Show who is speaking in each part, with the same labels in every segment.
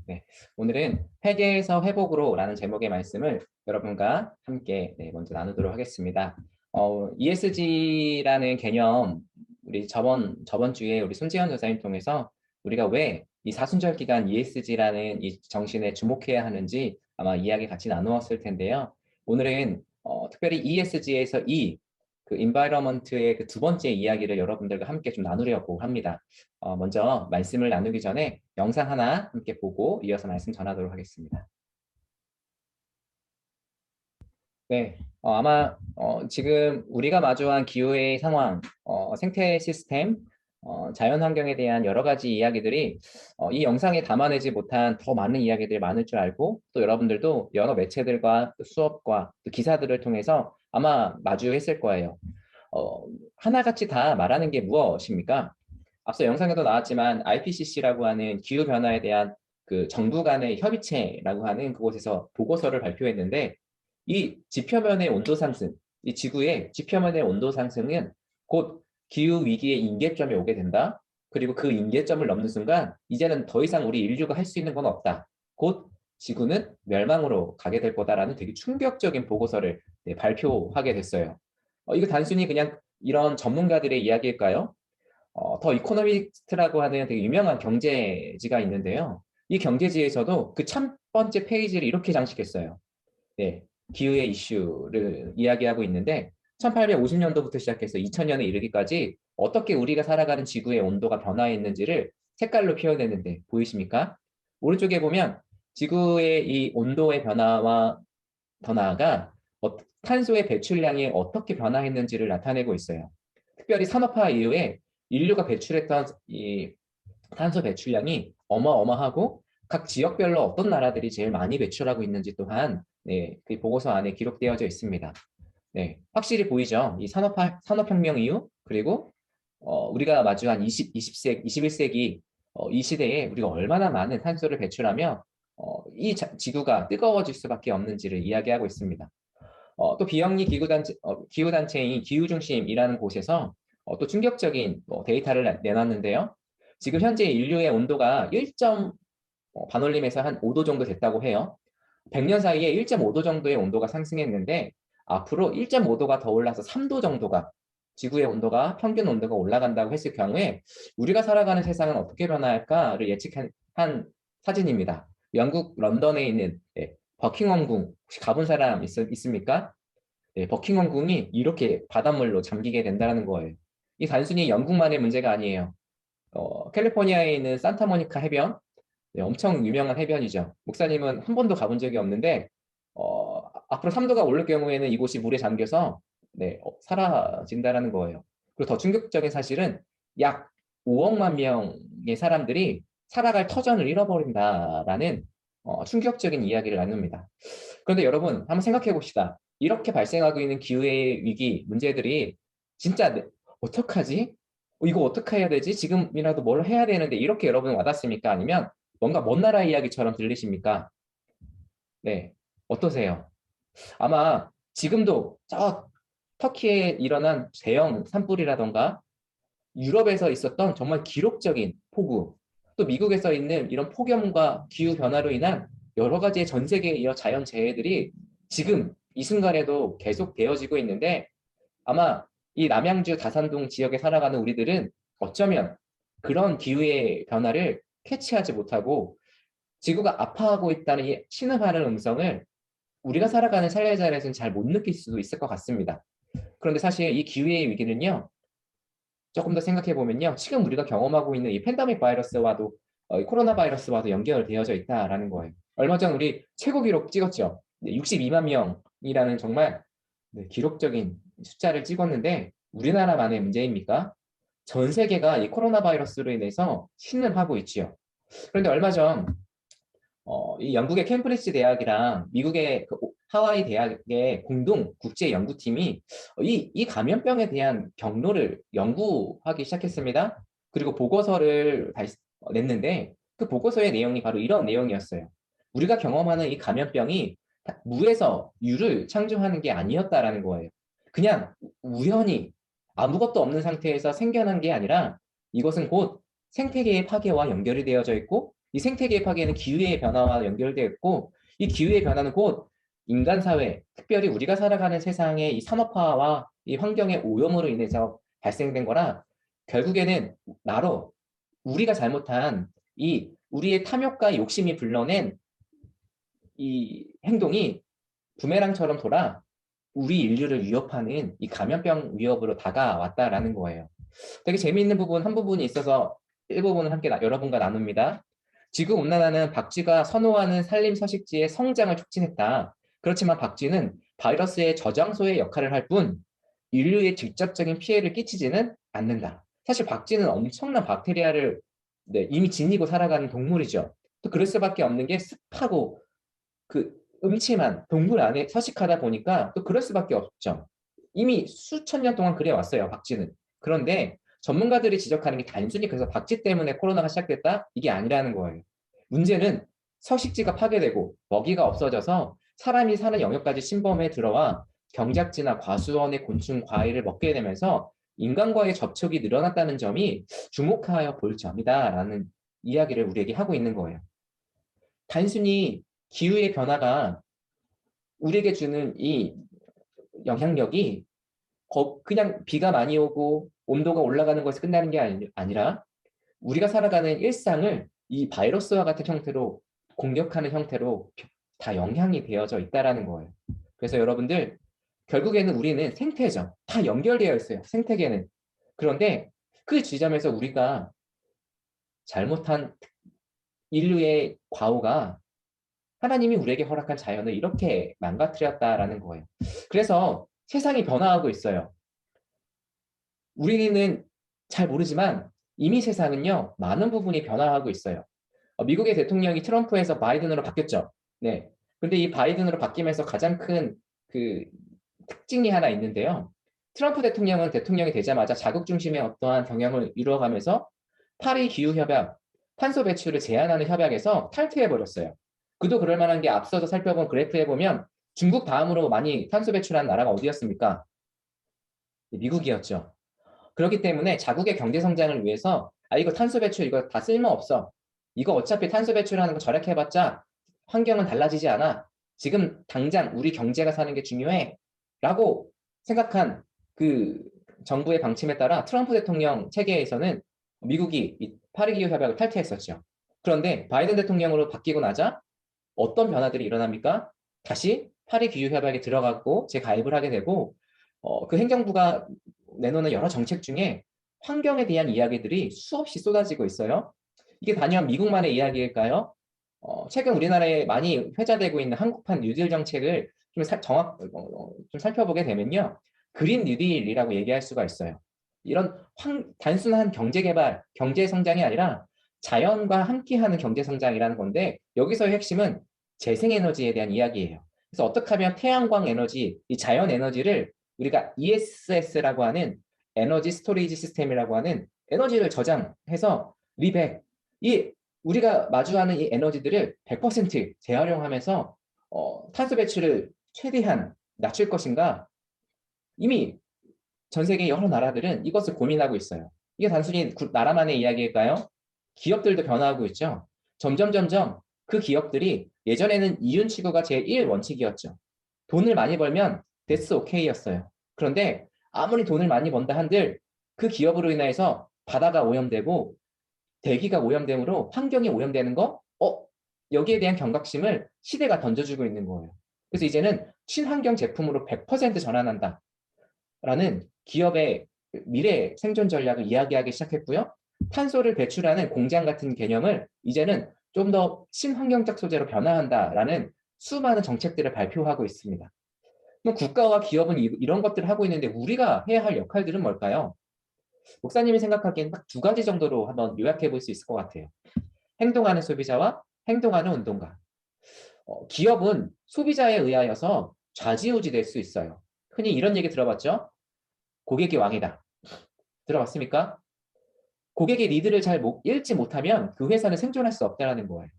Speaker 1: 네, 오늘은 회계에서 회복으로라는 제목의 말씀을 여러분과 함께 먼저 나누도록 하겠습니다. ESG라는 개념, 우리 저번 주에 우리 손지현 전사님 통해서 우리가 왜 이 사순절 기간 ESG라는 이 정신에 주목해야 하는지 아마 이야기 같이 나누었을 텐데요. 오늘은 특별히 ESG에서 그 environment의 그 두 번째 이야기를 여러분들과 함께 좀 나누려고 합니다. 먼저 말씀을 나누기 전에 영상 하나 함께 보고 이어서 말씀 전하도록 하겠습니다. 네, 아마 지금 우리가 마주한 기후의 상황, 생태 시스템, 자연 환경에 대한 여러 가지 이야기들이 이 영상에 담아내지 못한 더 많은 이야기들이 많을 줄 알고 또 여러분들도 여러 매체들과 수업과 또 기사들을 통해서 아마 마주했을 거예요. 하나같이 다 말하는 게 무엇입니까? 앞서 영상에도 나왔지만 IPCC라고 하는 기후 변화에 대한 그 정부 간의 협의체라고 하는 그곳에서 보고서를 발표했는데 이 지표면의 온도 상승, 이 지구의 지표면의 온도 상승은 곧 기후 위기의 임계점에 오게 된다. 그리고 그 임계점을 넘는 순간 이제는 더 이상 우리 인류가 할 수 있는 건 없다. 곧 지구는 멸망으로 가게 될 거다라는 되게 충격적인 보고서를 발표하게 됐어요. 이거 단순히 그냥 이런 전문가들의 이야기일까요? 더 이코노미스트라고 하는 되게 유명한 경제지가 있는데요. 이 경제지에서도 그 첫 번째 페이지를 이렇게 장식했어요. 네, 기후의 이슈를 이야기하고 있는데 1850년도부터 시작해서 2000년에 이르기까지 어떻게 우리가 살아가는 지구의 온도가 변화했는지를 색깔로 표현했는데 보이십니까? 오른쪽에 보면 지구의 이 온도의 변화와 더 나아가 탄소의 배출량이 어떻게 변화했는지를 나타내고 있어요. 특별히 산업화 이후에 인류가 배출했던 이 탄소 배출량이 어마어마하고 각 지역별로 어떤 나라들이 제일 많이 배출하고 있는지 또한 그 보고서 안에 기록되어져 있습니다. 네, 확실히 보이죠? 이 산업혁명 이후 그리고 우리가 마주한 21세기 이 시대에 우리가 얼마나 많은 탄소를 배출하며 이 지구가 뜨거워질 수밖에 없는지를 이야기하고 있습니다. 또 비영리 기후단체인 기후중심이라는 곳에서 또 충격적인 데이터를 내놨는데요. 지금 현재 인류의 온도가 1점 반올림에서 한 5도 정도 됐다고 해요. 100년 사이에 1.5도 정도의 온도가 상승했는데 앞으로 1.5도가 더 올라서 3도 정도가 지구의 온도가 평균 온도가 올라간다고 했을 경우에 우리가 살아가는 세상은 어떻게 변화할까를 예측한 사진입니다. 영국 런던에 있는 버킹엄궁 혹시 가본 사람 있습니까? 네, 버킹엄궁이 이렇게 바닷물로 잠기게 된다는 거예요. 이 단순히 영국만의 문제가 아니에요. 캘리포니아에 있는 산타모니카 해변, 네, 엄청 유명한 해변이죠. 목사님은 한 번도 가본 적이 없는데 앞으로 3도가 오를 경우에는 이곳이 물에 잠겨서 사라진다라는 거예요. 그리고 더 충격적인 사실은 약 5억만 명의 사람들이 살아갈 터전을 잃어버린다라는 충격적인 이야기를 나눕니다. 그런데 여러분 한번 생각해 봅시다. 이렇게 발생하고 있는 기후의 위기 문제들이 진짜 어떡하지? 이거 어떻게 해야 되지? 지금이라도 뭘 해야 되는데 이렇게 여러분 와닿습니까? 아니면 뭔가 먼 나라 이야기처럼 들리십니까? 네, 어떠세요? 아마 지금도 저 터키에 일어난 대형 산불이라던가 유럽에서 있었던 정말 기록적인 폭우, 또 미국에서 있는 이런 폭염과 기후 변화로 인한 여러 가지의 전 세계의 자연 재해들이 지금 이 순간에도 계속 되어지고 있는데 아마 이 남양주 다산동 지역에 살아가는 우리들은 어쩌면 그런 기후의 변화를 캐치하지 못하고 지구가 아파하고 있다는 이 신음하는 음성을 우리가 살아가는 살레자에서는 잘 못 느낄 수도 있을 것 같습니다. 그런데 사실 이 기후의 위기는요, 조금 더 생각해 보면요, 지금 우리가 경험하고 있는 이 팬데믹 바이러스와도 이 코로나 바이러스와도 연결되어져 있다라는 거예요. 얼마 전 우리 최고 기록 찍었죠. 62만 명이라는 정말 기록적인 숫자를 찍었는데 우리나라만의 문제입니까? 전 세계가 이 코로나 바이러스로 인해서 신음하고 있지요. 그런데 얼마 전 이 영국의 캠브리지 대학이랑 미국의 그 하와이 대학의 공동 국제 연구팀이 이 감염병에 대한 경로를 연구하기 시작했습니다. 그리고 보고서를 냈는데 그 보고서의 내용이 바로 이런 내용이었어요. 우리가 경험하는 이 감염병이 무에서 유를 창조하는 게 아니었다라는 거예요. 그냥 우연히 아무것도 없는 상태에서 생겨난 게 아니라 이것은 곧 생태계의 파괴와 연결이 되어져 있고 이 생태계의 파괴는 기후의 변화와 연결되어 있고 이 기후의 변화는 곧 인간 사회, 특별히 우리가 살아가는 세상의 이 산업화와 이 환경의 오염으로 인해서 발생된 거라 결국에는 나로 우리가 잘못한 이 우리의 탐욕과 욕심이 불러낸 이 행동이 부메랑처럼 돌아 우리 인류를 위협하는 이 감염병 위협으로 다가왔다라는 거예요. 되게 재미있는 부분 한 부분이 있어서 일부분을 함께 여러분과 나눕니다. 지구온난화는 박쥐가 선호하는 산림 서식지의 성장을 촉진했다. 그렇지만 박쥐는 바이러스의 저장소의 역할을 할 뿐 인류에 직접적인 피해를 끼치지는 않는다. 사실 박쥐는 엄청난 박테리아를 이미 지니고 살아가는 동물이죠. 또 그럴 수밖에 없는 게 습하고 그 음침한 동굴 안에 서식하다 보니까 또 그럴 수밖에 없죠. 이미 수천 년 동안 그래 왔어요, 박쥐는. 그런데 전문가들이 지적하는 게 단순히 그래서 박쥐 때문에 코로나가 시작됐다? 이게 아니라는 거예요. 문제는 서식지가 파괴되고 먹이가 없어져서 사람이 사는 영역까지 침범해 들어와 경작지나 과수원의 곤충, 과일을 먹게 되면서 인간과의 접촉이 늘어났다는 점이 주목하여 볼 점이다라는 이야기를 우리에게 하고 있는 거예요. 단순히 기후의 변화가 우리에게 주는 이 영향력이 그냥 비가 많이 오고 온도가 올라가는 것에 끝나는 게 아니라 우리가 살아가는 일상을 이 바이러스와 같은 형태로 공격하는 형태로 다 영향이 되어져 있다라는 거예요. 그래서 여러분들 결국에는 우리는 생태죠. 다 연결되어 있어요. 생태계는. 그런데 그 지점에서 우리가 잘못한 인류의 과오가 하나님이 우리에게 허락한 자연을 이렇게 망가뜨렸다라는 거예요. 그래서 세상이 변화하고 있어요. 우리는 잘 모르지만 이미 세상은요, 많은 부분이 변화하고 있어요. 미국의 대통령이 트럼프에서 바이든으로 바뀌었죠. 네. 근데 이 바이든으로 바뀌면서 가장 큰 그 특징이 하나 있는데요. 트럼프 대통령은 대통령이 되자마자 자국 중심의 어떠한 경영을 이루어가면서 파리 기후협약, 탄소 배출을 제한하는 협약에서 탈퇴해버렸어요. 그도 그럴 만한 게 앞서서 살펴본 그래프에 보면 중국 다음으로 많이 탄소 배출한 나라가 어디였습니까? 미국이었죠. 그렇기 때문에 자국의 경제 성장을 위해서 이거 탄소 배출 이거 다 쓸모없어. 이거 어차피 탄소 배출하는 거 절약해봤자 환경은 달라지지 않아. 지금 당장 우리 경제가 사는 게 중요해. 라고 생각한 그 정부의 방침에 따라 트럼프 대통령 체계에서는 미국이 이 파리 기후 협약을 탈퇴했었죠. 그런데 바이든 대통령으로 바뀌고 나자 어떤 변화들이 일어납니까? 다시 파리 기후 협약에 들어가고 재가입을 하게 되고 그 행정부가 내놓는 여러 정책 중에 환경에 대한 이야기들이 수없이 쏟아지고 있어요. 이게 단연 미국만의 이야기일까요? 최근 우리나라에 많이 회자되고 있는 한국판 뉴딜 정책을 좀 살펴보게 되면요. 그린 뉴딜이라고 얘기할 수가 있어요. 이런 단순한 경제 개발, 경제 성장이 아니라 자연과 함께하는 경제 성장이라는 건데 여기서의 핵심은 재생에너지에 대한 이야기예요. 그래서 어떻게 하면 태양광 에너지, 이 자연 에너지를 우리가 ESS라고 하는 에너지 스토리지 시스템이라고 하는 에너지를 저장해서 리백, 이 우리가 마주하는 이 에너지들을 100% 재활용하면서 탄소 배출을 최대한 낮출 것인가 이미 전 세계 여러 나라들은 이것을 고민하고 있어요. 이게 단순히 나라만의 이야기일까요? 기업들도 변화하고 있죠. 점점 그 기업들이 예전에는 이윤 추구가 제1 원칙이었죠. 돈을 많이 벌면 that's okay였어요. 그런데 아무리 돈을 많이 번다 한들 그 기업으로 인해서 바다가 오염되고 대기가 오염되므로 환경이 오염되는 거? 여기에 대한 경각심을 시대가 던져주고 있는 거예요. 그래서 이제는 친환경 제품으로 100% 전환한다. 라는 기업의 미래 생존 전략을 이야기하기 시작했고요. 탄소를 배출하는 공장 같은 개념을 이제는 좀 더 친환경적 소재로 변화한다라는 수많은 정책들을 발표하고 있습니다. 그럼 국가와 기업은 이런 것들을 하고 있는데 우리가 해야 할 역할들은 뭘까요? 목사님이 생각하기엔 딱 두 가지 정도로 한번 요약해 볼 수 있을 것 같아요. 행동하는 소비자와 행동하는 운동가. 기업은 소비자에 의하여서 좌지우지 될 수 있어요. 흔히 이런 얘기 들어봤죠? 고객이 왕이다. 들어봤습니까? 고객의 니드를 잘 읽지 못하면 그 회사는 생존할 수 없다는 거예요.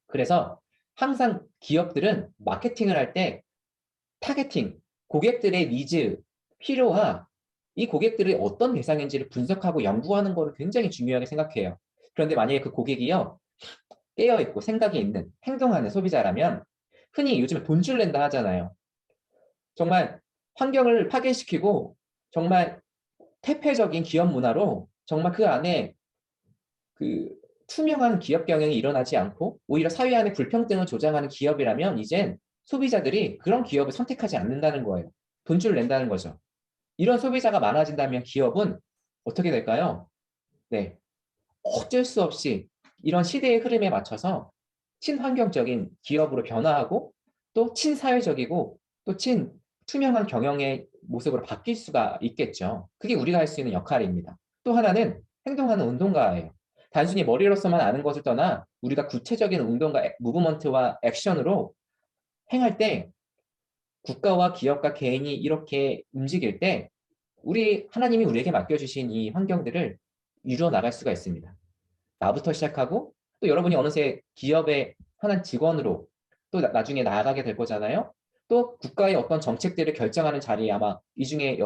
Speaker 1: 그래서 항상 기업들은 마케팅을 할 때 타겟팅, 고객들의 니즈, 필요와 이 고객들이 어떤 대상인지를 분석하고 연구하는 것을 굉장히 중요하게 생각해요. 그런데 만약에 그 고객이요, 깨어있고 생각이 있는 행동하는 소비자라면 흔히 요즘에 돈줄 낸다 하잖아요. 정말 환경을 파괴시키고 정말 퇴폐적인 기업 문화로 정말 그 안에 그 투명한 기업 경영이 일어나지 않고 오히려 사회 안의 불평등을 조장하는 기업이라면 이젠 소비자들이 그런 기업을 선택하지 않는다는 거예요. 돈줄 낸다는 거죠. 이런 소비자가 많아진다면 기업은 어떻게 될까요? 네, 어쩔 수 없이 이런 시대의 흐름에 맞춰서 친환경적인 기업으로 변화하고 또 친사회적이고 또 친투명한 경영의 모습으로 바뀔 수가 있겠죠. 그게 우리가 할 수 있는 역할입니다. 또 하나는 행동하는 운동가예요. 단순히 머리로서만 아는 것을 떠나 우리가 구체적인 운동과 무브먼트와 액션으로 행할 때 국가와 기업과 개인이 이렇게 움직일 때 우리 하나님이 우리에게 맡겨주신 이 환경들을 이루어 나갈 수가 있습니다. 나부터 시작하고 또 여러분이 어느새 기업의 하나의 직원으로 또 나중에 나아가게 될 거잖아요. 또 국가의 어떤 정책들을 결정하는 자리에 아마 이 중에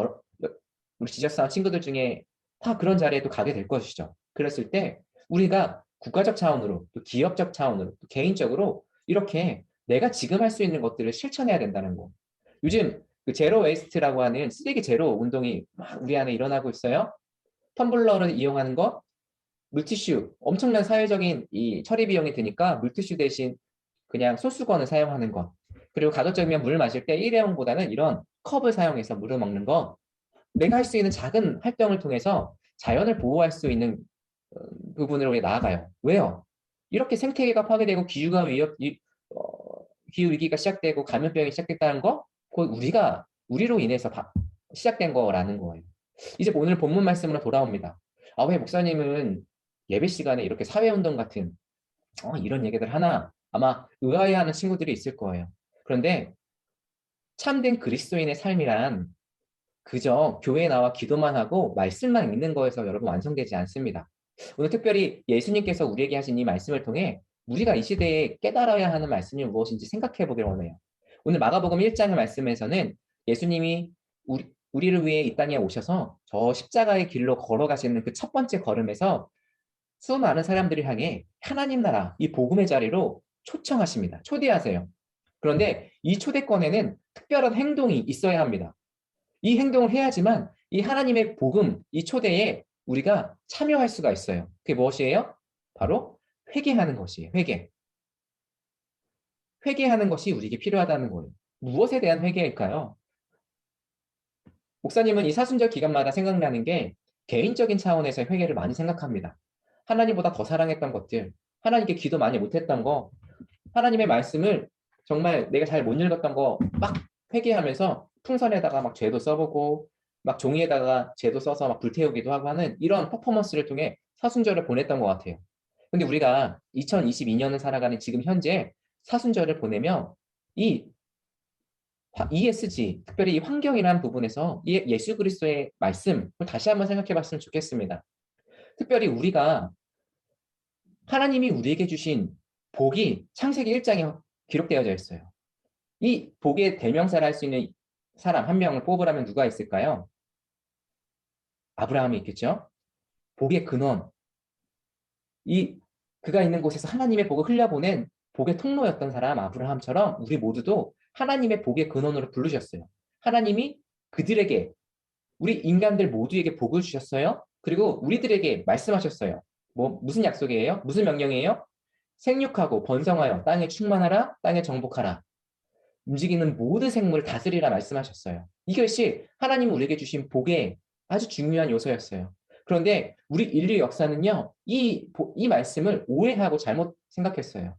Speaker 1: 우리 지적사원 친구들 중에 다 그런 자리에 또 가게 될 것이죠. 그랬을 때 우리가 국가적 차원으로 또 기업적 차원으로 또 개인적으로 이렇게 내가 지금 할 수 있는 것들을 실천해야 된다는 거. 요즘 그 제로 웨이스트라고 하는 쓰레기 제로 운동이 막 우리 안에 일어나고 있어요. 텀블러를 이용하는 것, 물티슈, 엄청난 사회적인 이 처리 비용이 드니까 물티슈 대신 그냥 소수건을 사용하는 것. 그리고 가급적이면 물을 마실 때 일회용보다는 이런 컵을 사용해서 물을 먹는 것. 내가 할 수 있는 작은 활동을 통해서 자연을 보호할 수 있는 부분으로 나아가요. 왜요? 이렇게 생태계가 파괴되고 기후 위기가 시작되고 감염병이 시작됐다는 거, 그건 우리로 인해서 시작된 거라는 거예요. 이제 오늘 본문 말씀으로 돌아옵니다. 아, 왜 목사님은 예배 시간에 이렇게 사회운동 같은 이런 얘기들 하나 아마 의아해하는 친구들이 있을 거예요. 그런데 참된 그리스도인의 삶이란 그저 교회에 나와 기도만 하고 말씀만 읽는 거에서 여러분 완성되지 않습니다. 오늘 특별히 예수님께서 우리에게 하신 이 말씀을 통해 우리가 이 시대에 깨달아야 하는 말씀이 무엇인지 생각해 보길 원해요. 오늘 마가복음 1장의 말씀에서는 예수님이 우리를 위해 이 땅에 오셔서 저 십자가의 길로 걸어가시는 그 첫 번째 걸음에서 수많은 사람들을 향해 하나님 나라, 이 복음의 자리로 초청하십니다. 초대하세요. 그런데 이 초대권에는 특별한 행동이 있어야 합니다. 이 행동을 해야지만 이 하나님의 복음, 이 초대에 우리가 참여할 수가 있어요. 그게 무엇이에요? 바로 회개하는 것이에요. 회개. 회개하는 것이 우리에게 필요하다는 거예요. 무엇에 대한 회개일까요? 목사님은 이 사순절 기간마다 생각나는 게 개인적인 차원에서의 회개를 많이 생각합니다. 하나님보다 더 사랑했던 것들, 하나님께 기도 많이 못했던 거, 하나님의 말씀을 정말 내가 잘 못 읽었던 거 막 회개하면서 풍선에다가 막 죄도 써보고 막 종이에다가 죄도 써서 막 불태우기도 하고 하는 이런 퍼포먼스를 통해 사순절을 보냈던 것 같아요. 근데 우리가 2022년을 살아가는 지금 현재 사순절을 보내며 이 ESG, 특별히 이 환경이라는 부분에서 예수 그리스도의 말씀을 다시 한번 생각해 봤으면 좋겠습니다. 특별히 우리가 하나님이 우리에게 주신 복이 창세기 1장에 기록되어져 있어요. 이 복의 대명사를 할 수 있는 사람 한 명을 뽑으라면 누가 있을까요? 아브라함이 있겠죠? 복의 근원. 이 그가 있는 곳에서 하나님의 복을 흘려보낸 복의 통로였던 사람 아브라함처럼 우리 모두도 하나님의 복의 근원으로 부르셨어요. 하나님이 그들에게 우리 인간들 모두에게 복을 주셨어요. 그리고 우리들에게 말씀하셨어요. 무슨 약속이에요? 무슨 명령이에요? 생육하고 번성하여 땅에 충만하라, 땅에 정복하라. 움직이는 모든 생물을 다스리라 말씀하셨어요. 이것이 하나님 우리에게 주신 복의 아주 중요한 요소였어요. 그런데 우리 인류 역사는요, 이 말씀을 오해하고 잘못 생각했어요.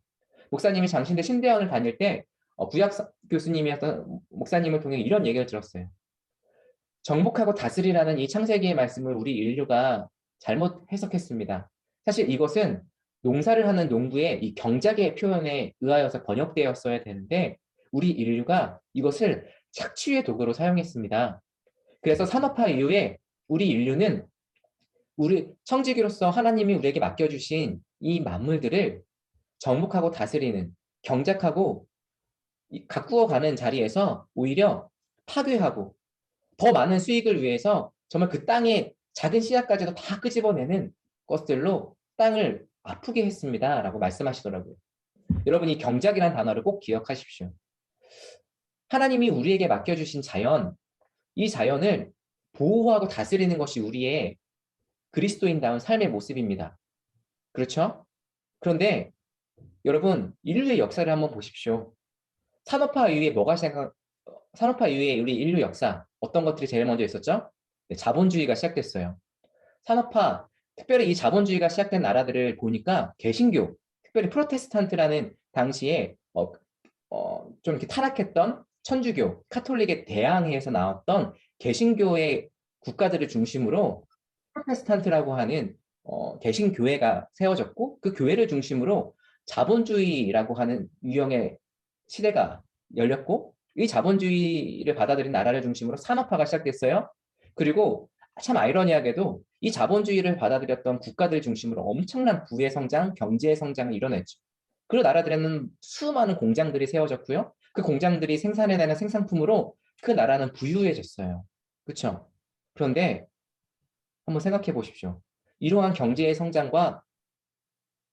Speaker 1: 목사님이 장신대 신대원을 다닐 때 구약 교수님이었던 목사님을 통해 이런 얘기를 들었어요. 정복하고 다스리라는 이 창세기의 말씀을 우리 인류가 잘못 해석했습니다. 사실 이것은 농사를 하는 농부의 이 경작의 표현에 의하여서 번역되었어야 되는데 우리 인류가 이것을 착취의 도구로 사용했습니다. 그래서 산업화 이후에 우리 인류는 우리 청지기로서 하나님이 우리에게 맡겨주신 이 만물들을 정복하고 다스리는 경작하고 가꾸어가는 자리에서 오히려 파괴하고 더 많은 수익을 위해서 정말 그 땅의 작은 씨앗까지도 다 끄집어내는 것들로 땅을 아프게 했습니다. 라고 말씀하시더라고요. 여러분, 이 경작이라는 단어를 꼭 기억하십시오. 하나님이 우리에게 맡겨주신 자연, 이 자연을 보호하고 다스리는 것이 우리의 그리스도인다운 삶의 모습입니다. 그렇죠? 그런데 여러분, 인류의 역사를 한번 보십시오. 산업화 이후에 산업화 이후에 우리 인류 역사, 어떤 것들이 제일 먼저 있었죠? 네, 자본주의가 시작됐어요. 산업화, 특별히 이 자본주의가 시작된 나라들을 보니까 개신교, 특별히 프로테스탄트라는 당시에 좀 이렇게 타락했던 천주교, 카톨릭에 대항해서 나왔던 개신교의 국가들을 중심으로 프로테스탄트라고 하는 개신교회가 세워졌고, 그 교회를 중심으로 자본주의라고 하는 유형의 시대가 열렸고, 이 자본주의를 받아들인 나라를 중심으로 산업화가 시작됐어요. 그리고 참 아이러니하게도 이 자본주의를 받아들였던 국가들 중심으로 엄청난 부의 성장, 경제의 성장을 이뤄냈죠. 그 나라들에는 수많은 공장들이 세워졌고요. 그 공장들이 생산해내는 생산품으로 그 나라는 부유해졌어요. 그렇죠? 그런데 한번 생각해 보십시오. 이러한 경제의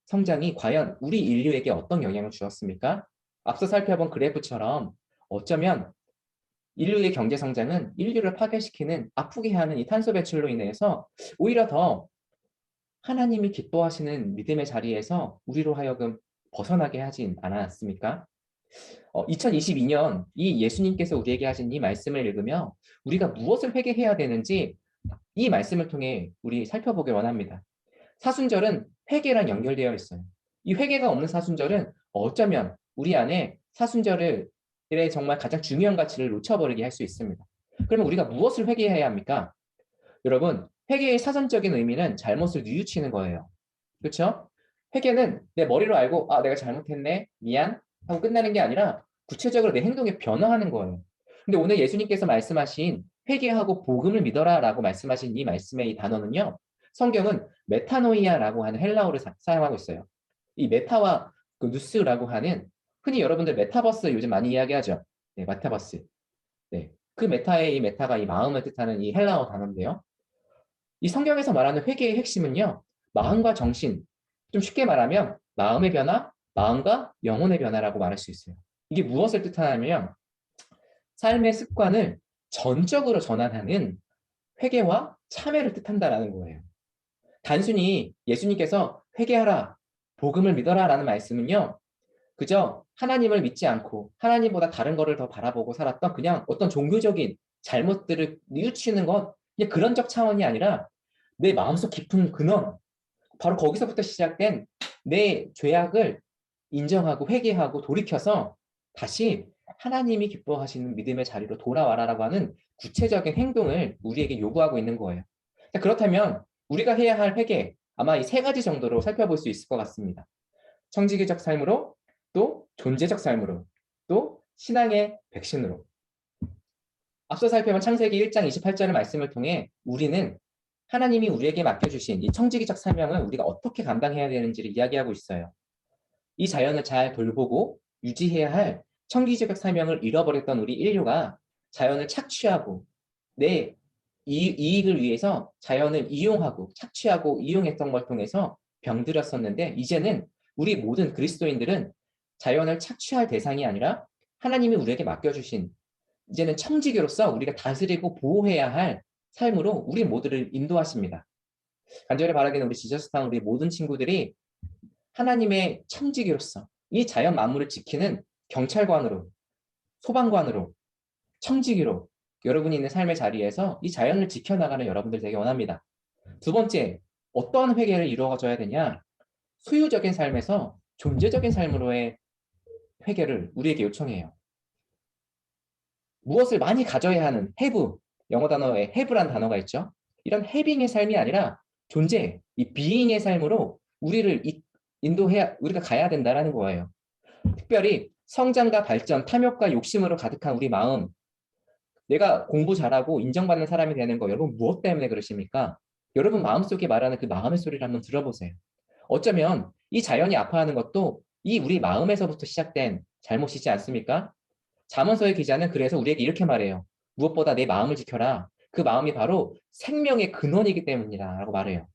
Speaker 1: 성장이 과연 우리 인류에게 어떤 영향을 주었습니까? 앞서 살펴본 그래프처럼 어쩌면 인류의 경제 성장은 인류를 파괴시키는 아프게 하는 이 탄소 배출로 인해서 오히려 더 하나님이 기뻐하시는 믿음의 자리에서 우리로 하여금 벗어나게 하진 않았습니까? 2022년 이 예수님께서 우리에게 하신 이 말씀을 읽으며 우리가 무엇을 회개해야 되는지 이 말씀을 통해 우리 살펴보길 원합니다. 사순절은 회개랑 연결되어 있어요. 이 회개가 없는 사순절은 어쩌면 우리 안에 사순절의 정말 가장 중요한 가치를 놓쳐버리게 할 수 있습니다. 그러면 우리가 무엇을 회개해야 합니까? 여러분, 회개의 사전적인 의미는 잘못을 뉘우치는 거예요. 그렇죠? 회개는 내 머리로 알고 내가 잘못했네, 미안 하고 끝나는 게 아니라 구체적으로 내 행동에 변화하는 거예요. 근데 오늘 예수님께서 말씀하신 회개하고 복음을 믿어라 라고 말씀하신 이 말씀의 이 단어는요. 성경은 메타노이아라고 하는 헬라어를 사용하고 있어요. 이 메타와 그 누스라고 하는 흔히 여러분들 메타버스 요즘 많이 이야기하죠. 네, 메타버스. 네. 그 메타의 이 메타가 이 마음을 뜻하는 이 헬라어 단어인데요. 이 성경에서 말하는 회개의 핵심은요. 마음과 정신, 좀 쉽게 말하면 마음의 변화, 마음과 영혼의 변화라고 말할 수 있어요. 이게 무엇을 뜻하냐면 삶의 습관을 전적으로 전환하는 회개와 참회를 뜻한다라는 거예요. 단순히 예수님께서 회개하라, 복음을 믿어라 라는 말씀은요. 그저 하나님을 믿지 않고 하나님보다 다른 거를 더 바라보고 살았던 그냥 어떤 종교적인 잘못들을 뉘우치는 것, 그냥 그런적 차원이 아니라 내 마음속 깊은 근원, 바로 거기서부터 시작된 내 죄악을 인정하고 회개하고 돌이켜서 다시 하나님이 기뻐하시는 믿음의 자리로 돌아와라라고 하는 구체적인 행동을 우리에게 요구하고 있는 거예요. 그렇다면 우리가 해야 할 회개, 아마 이 세 가지 정도로 살펴볼 수 있을 것 같습니다. 청지기적 삶으로, 또 존재적 삶으로, 또 신앙의 백신으로. 앞서 살펴본 창세기 1장 28절의 말씀을 통해 우리는 하나님이 우리에게 맡겨주신 이 청지기적 사명을 우리가 어떻게 감당해야 되는지를 이야기하고 있어요. 이 자연을 잘 돌보고 유지해야 할 청지기적 사명을 잃어버렸던 우리 인류가 자연을 착취하고 내 이익을 위해서 자연을 이용하고 착취하고 이용했던 걸 통해서 병들었었는데 이제는 우리 모든 그리스도인들은 자연을 착취할 대상이 아니라 하나님이 우리에게 맡겨주신 이제는 청지기로서 우리가 다스리고 보호해야 할 삶으로 우리 모두를 인도하십니다. 간절히 바라기는 우리 지저스타운 우리 모든 친구들이 하나님의 청지기로서 이 자연 만물을 지키는 경찰관으로, 소방관으로, 청지기로 여러분이 있는 삶의 자리에서 이 자연을 지켜나가는 여러분들 되게 원합니다. 두 번째, 어떤 회개를 이루어져야 되냐? 소유적인 삶에서 존재적인 삶으로의 회개를 우리에게 요청해요. 무엇을 많이 가져야 하는 have, 영어 단어에 have란 단어가 있죠. 이런 having의 삶이 아니라 존재, 이 being의 삶으로 우리를 우리가 가야 된다는 거예요. 특별히 성장과 발전, 탐욕과 욕심으로 가득한 우리 마음, 내가 공부 잘하고 인정받는 사람이 되는 거 여러분 무엇 때문에 그러십니까? 여러분 마음속에 말하는 그 마음의 소리를 한번 들어보세요. 어쩌면 이 자연이 아파하는 것도 이 우리 마음에서부터 시작된 잘못이지 않습니까? 잠언서의 기자는 그래서 우리에게 이렇게 말해요. 무엇보다 내 마음을 지켜라. 그 마음이 바로 생명의 근원이기 때문이다 라고 말해요.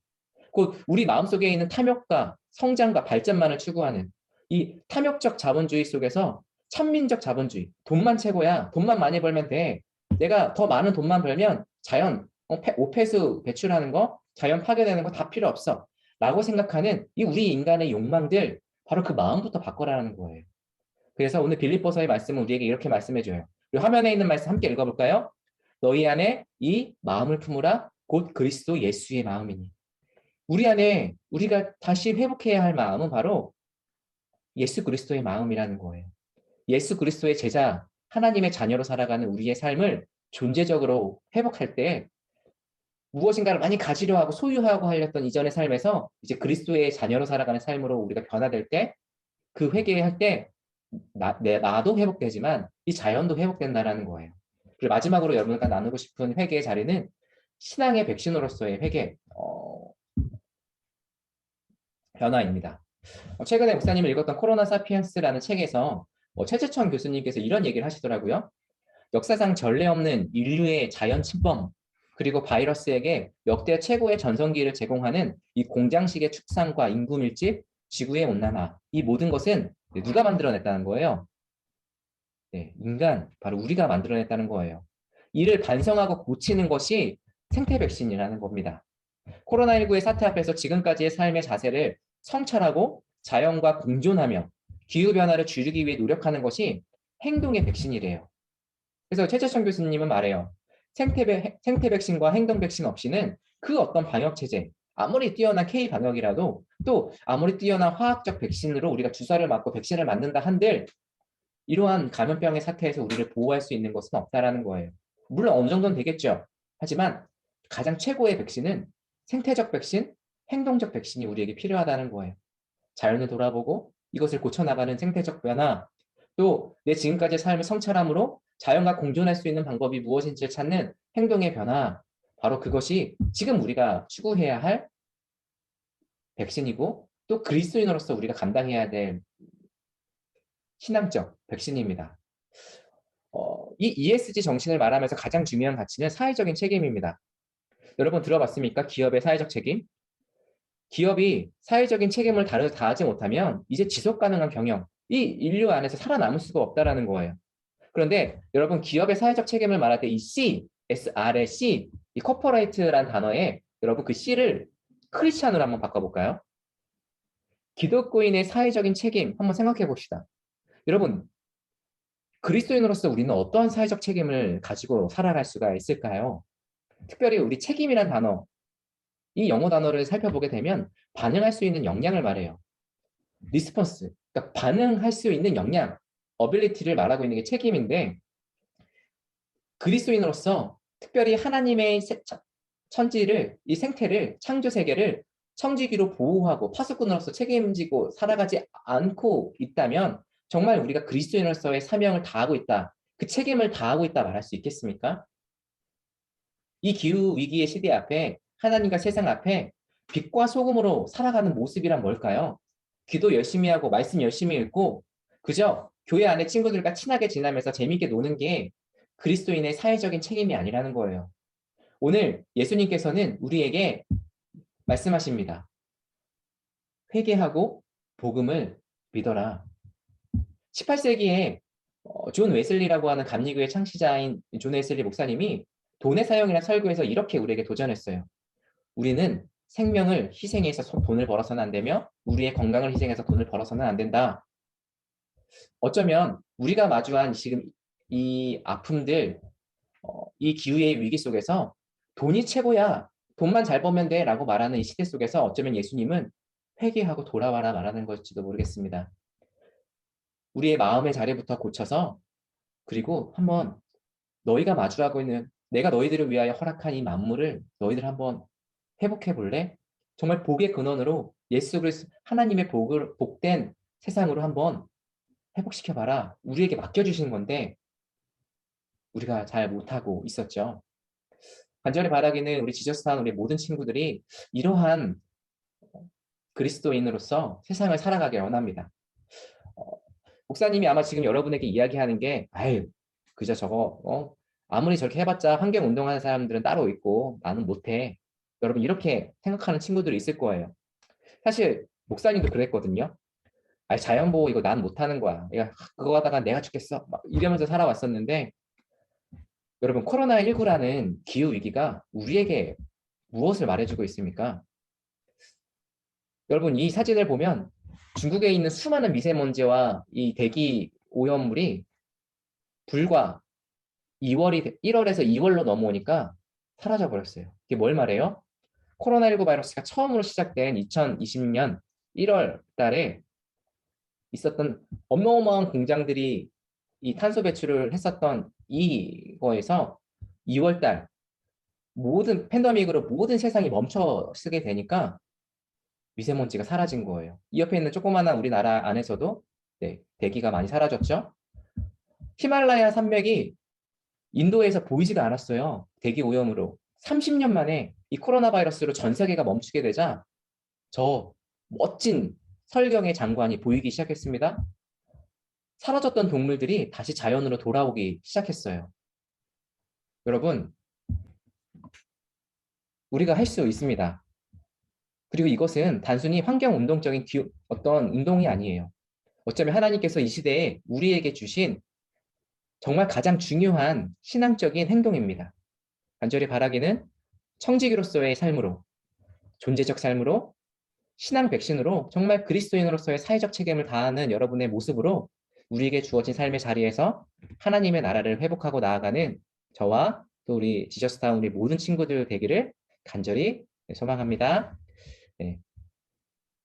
Speaker 1: 곧 우리 마음속에 있는 탐욕과 성장과 발전만을 추구하는 이 탐욕적 자본주의 속에서 천민적 자본주의, 돈만 최고야, 돈만 많이 벌면 돼, 내가 더 많은 돈만 벌면 자연 오폐수 배출하는 거, 자연 파괴되는 거 다 필요 없어 라고 생각하는 이 우리 인간의 욕망들, 바로 그 마음부터 바꿔라는 거예요. 그래서 오늘 빌립보서의 말씀은 우리에게 이렇게 말씀해줘요. 그리고 화면에 있는 말씀 함께 읽어볼까요? 너희 안에 이 마음을 품으라, 곧 그리스도 예수의 마음이니. 우리 안에 우리가 다시 회복해야 할 마음은 바로 예수 그리스도의 마음이라는 거예요. 예수 그리스도의 제자, 하나님의 자녀로 살아가는 우리의 삶을 존재적으로 회복할 때 무엇인가를 많이 가지려 하고 소유하고 하려던 이전의 삶에서 이제 그리스도의 자녀로 살아가는 삶으로 우리가 변화될 때, 그 회개할 때 나도 회복되지만 이 자연도 회복된다는 거예요. 그리고 마지막으로 여러분과 나누고 싶은 회개의 자리는 신앙의 백신으로서의 회개 변화입니다. 최근에 목사님을 읽었던 코로나 사피엔스라는 책에서 최재천 교수님께서 이런 얘기를 하시더라고요. 역사상 전례 없는 인류의 자연 침범, 그리고 바이러스에게 역대 최고의 전성기를 제공하는 이 공장식의 축산과 인구 밀집, 지구의 온난화, 이 모든 것은 누가 만들어냈다는 거예요? 네, 인간, 바로 우리가 만들어냈다는 거예요. 이를 반성하고 고치는 것이 생태 백신이라는 겁니다. 코로나19의 사태 앞에서 지금까지의 삶의 자세를 성찰하고 자연과 공존하며 기후변화를 줄이기 위해 노력하는 것이 행동의 백신이래요. 그래서 최재천 교수님은 말해요. 생태 백신과 행동 백신 없이는 그 어떤 방역 체제, 아무리 뛰어난 K 방역이라도, 또 아무리 뛰어난 화학적 백신으로 우리가 주사를 맞고 백신을 맞는다 한들 이러한 감염병의 사태에서 우리를 보호할 수 있는 것은 없다라는 거예요. 물론 어느 정도는 되겠죠. 하지만 가장 최고의 백신은 생태적 백신, 행동적 백신이 우리에게 필요하다는 거예요. 자연을 돌아보고 이것을 고쳐나가는 생태적 변화, 또 내 지금까지의 삶을 성찰함으로 자연과 공존할 수 있는 방법이 무엇인지를 찾는 행동의 변화, 바로 그것이 지금 우리가 추구해야 할 백신이고, 또 그리스도인으로서 우리가 감당해야 될 신앙적 백신입니다. 이 ESG 정신을 말하면서 가장 중요한 가치는 사회적인 책임입니다. 여러분 들어봤습니까? 기업의 사회적 책임? 기업이 사회적인 책임을 다하지 못하면 이제 지속 가능한 경영, 이 인류 안에서 살아남을 수가 없다라는 거예요. 그런데 여러분 기업의 사회적 책임을 말할 때 이 C, SR의 C, 이 corporate라는 단어에 여러분 그 C를 크리스찬으로 한번 바꿔볼까요? 기독교인의 사회적인 책임 한번 생각해 봅시다. 여러분 그리스도인으로서 우리는 어떠한 사회적 책임을 가지고 살아갈 수가 있을까요? 특별히 우리 책임이란 단어, 이 영어 단어를 살펴보게 되면 반응할 수 있는 역량을 말해요. 리스폰스, 그러니까 반응할 수 있는 역량, 어빌리티를 말하고 있는 게 책임인데, 그리스도인으로서 특별히 하나님의 천지를, 이 생태를, 창조 세계를 청지기로 보호하고 파수꾼으로서 책임지고 살아가지 않고 있다면 정말 우리가 그리스도인으로서의 사명을 다하고 있다, 그 책임을 다하고 있다 말할 수 있겠습니까? 이 기후 위기의 시대 앞에, 하나님과 세상 앞에 빛과 소금으로 살아가는 모습이란 뭘까요? 기도 열심히 하고 말씀 열심히 읽고 그저 교회 안에 친구들과 친하게 지내면서 재미있게 노는 게 그리스도인의 사회적인 책임이 아니라는 거예요. 오늘 예수님께서는 우리에게 말씀하십니다. 회개하고 복음을 믿어라. 18세기에 존 웨슬리라고 하는 감리교의 창시자인 존 웨슬리 목사님이 돈의 사용이라는 설교에서 이렇게 우리에게 도전했어요. 우리는 생명을 희생해서 돈을 벌어서는 안 되며 우리의 건강을 희생해서 돈을 벌어서는 안 된다. 어쩌면 우리가 마주한 지금 이 아픔들, 이 기후의 위기 속에서 돈이 최고야, 돈만 잘 벌면 돼 라고 말하는 이 시대 속에서 어쩌면 예수님은 회개하고 돌아와라 말하는 것일지도 모르겠습니다. 우리의 마음의 자리부터 고쳐서, 그리고 한번 너희가 마주하고 있는, 내가 너희들을 위하여 허락한 이 만물을 너희들 한번 회복해 볼래? 정말 복의 근원으로 예수 그리스도 하나님의 복된 세상으로 한번 회복시켜 봐라. 우리에게 맡겨주신 건데 우리가 잘 못하고 있었죠. 간절히 바라기는 우리 지저스타운 우리 모든 친구들이 이러한 그리스도인으로서 세상을 살아가길 원합니다. 목사님이 아마 지금 여러분에게 이야기하는 게, 아유 그저 저거 아무리 저렇게 해봤자 환경 운동하는 사람들은 따로 있고 나는 못해. 여러분 이렇게 생각하는 친구들이 있을 거예요. 사실 목사님도 그랬거든요. 아, 자연보호 이거 난 못하는 거야. 야, 그거 하다가 내가 죽겠어. 막 이러면서 살아왔었는데 여러분 코로나19라는 기후위기가 우리에게 무엇을 말해주고 있습니까? 여러분 이 사진을 보면 중국에 있는 수많은 미세먼지와 이 대기 오염물이 불과 1월에서 2월로 넘어오니까 사라져 버렸어요. 이게 뭘 말해요? 코로나19 바이러스가 처음으로 시작된 2020년 1월 달에 있었던 어마어마한 공장들이 이 탄소 배출을 했었던 이거에서 2월 달 모든 팬데믹으로 모든 세상이 멈춰 쓰게 되니까 미세먼지가 사라진 거예요. 이 옆에 있는 조그마한 우리나라 안에서도 네, 대기가 많이 사라졌죠. 히말라야 산맥이 인도에서 보이지가 않았어요. 대기 오염으로. 30년 만에 이 코로나 바이러스로 전 세계가 멈추게 되자 저 멋진 설경의 장관이 보이기 시작했습니다. 사라졌던 동물들이 다시 자연으로 돌아오기 시작했어요. 여러분, 우리가 할 수 있습니다. 그리고 이것은 단순히 환경운동적인 어떤 운동이 아니에요. 어쩌면 하나님께서 이 시대에 우리에게 주신 정말 가장 중요한 신앙적인 행동입니다. 간절히 바라기는 청지기로서의 삶으로, 존재적 삶으로, 신앙 백신으로 정말 그리스도인으로서의 사회적 책임을 다하는 여러분의 모습으로 우리에게 주어진 삶의 자리에서 하나님의 나라를 회복하고 나아가는 저와 또 우리 지저스타운 우리 모든 친구들 되기를 간절히 소망합니다. 네,